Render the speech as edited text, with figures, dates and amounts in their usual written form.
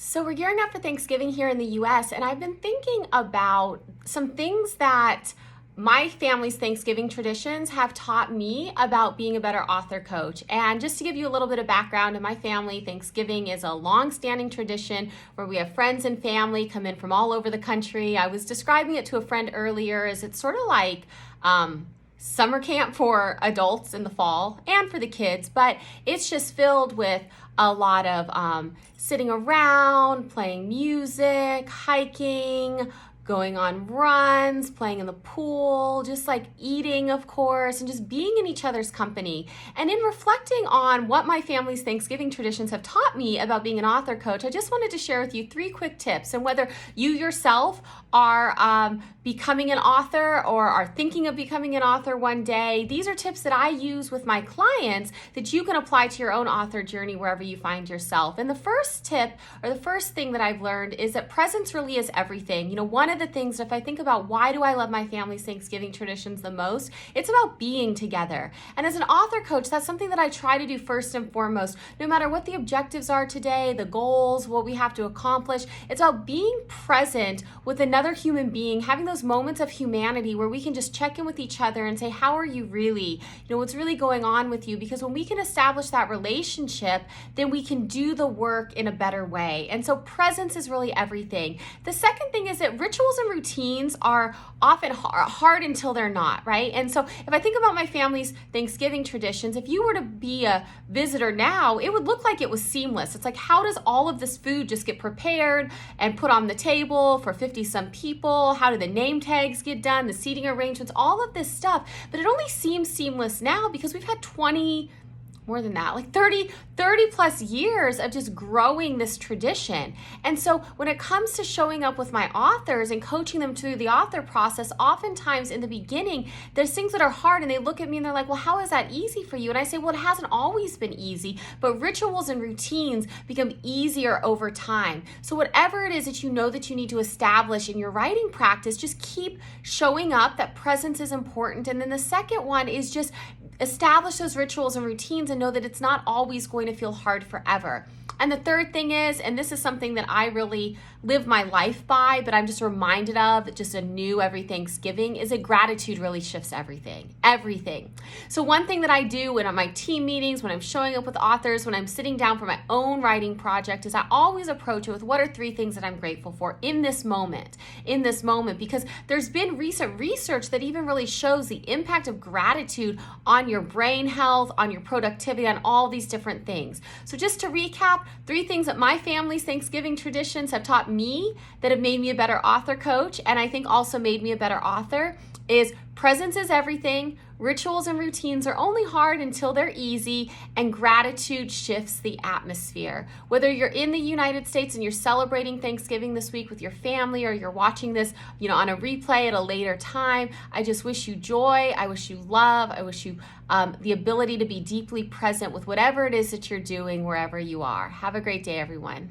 So we're gearing up for Thanksgiving here in the US, and I've been thinking about some things that my family's Thanksgiving traditions have taught me about being a better author coach. And just to give you a little bit of background in my family, Thanksgiving is a long-standing tradition where we have friends and family come in from all over the country. I was describing it to a friend earlier as it's sort of like summer camp for adults in the fall and for the kids, but it's just filled with a lot of sitting around, playing music, hiking, going on runs, playing in the pool, just like eating, of course, and just being in each other's company. And in reflecting on what my family's Thanksgiving traditions have taught me about being an author coach, I just wanted to share with you 3 quick tips. And whether you yourself are becoming an author or are thinking of becoming an author one day, these are tips that I use with my clients that you can apply to your own author journey wherever you find yourself. And the first tip, or the first thing that I've learned, is that presence really is everything. You know, one of the things, if I think about why do I love my family's Thanksgiving traditions the most, it's about being together. And as an author coach, that's something that I try to do first and foremost. No matter what the objectives are today, the goals, what we have to accomplish, it's about being present with another human being, having those moments of humanity where we can just check in with each other and say, how are you really? You know, what's really going on with you? Because when we can establish that relationship, then we can do the work in a better way. And so presence is really everything. The second thing is that rituals and routines are often hard until they're not, right? And so if I think about my family's Thanksgiving traditions, if you were to be a visitor now, it would look like it was seamless. It's like, how does all of this food just get prepared and put on the table for 50 some people? How do the name tags get done, the seating arrangements, all of this stuff? But it only seems seamless now because we've had more than that, like 30 plus years of just growing this tradition. And so when it comes to showing up with my authors and coaching them through the author process, oftentimes in the beginning, there's things that are hard and they look at me and they're like, well, how is that easy for you? And I say, well, it hasn't always been easy, but rituals and routines become easier over time. So whatever it is that you know that you need to establish in your writing practice, just keep showing up. That presence is important. And then the second one is just establish those rituals and routines and know that it's not always going to feel hard forever. And the third thing is, and this is something that I really live my life by, but I'm just reminded of just anew every Thanksgiving, is that gratitude really shifts everything. Everything. So one thing that I do when I'm my team meetings, when I'm showing up with authors, when I'm sitting down for my own writing project, is I always approach it with what are 3 things that I'm grateful for in this moment, because there's been recent research that even really shows the impact of gratitude on your brain health, on your productivity, on all these different things. So just to recap, 3 things that my family's Thanksgiving traditions have taught me that have made me a better author coach, and I think also made me a better author, is presence is everything, rituals and routines are only hard until they're easy, and gratitude shifts the atmosphere. Whether you're in the United States and you're celebrating Thanksgiving this week with your family, or you're watching this, on a replay at a later time, I just wish you joy, I wish you love, I wish you the ability to be deeply present with whatever it is that you're doing wherever you are. Have a great day, everyone.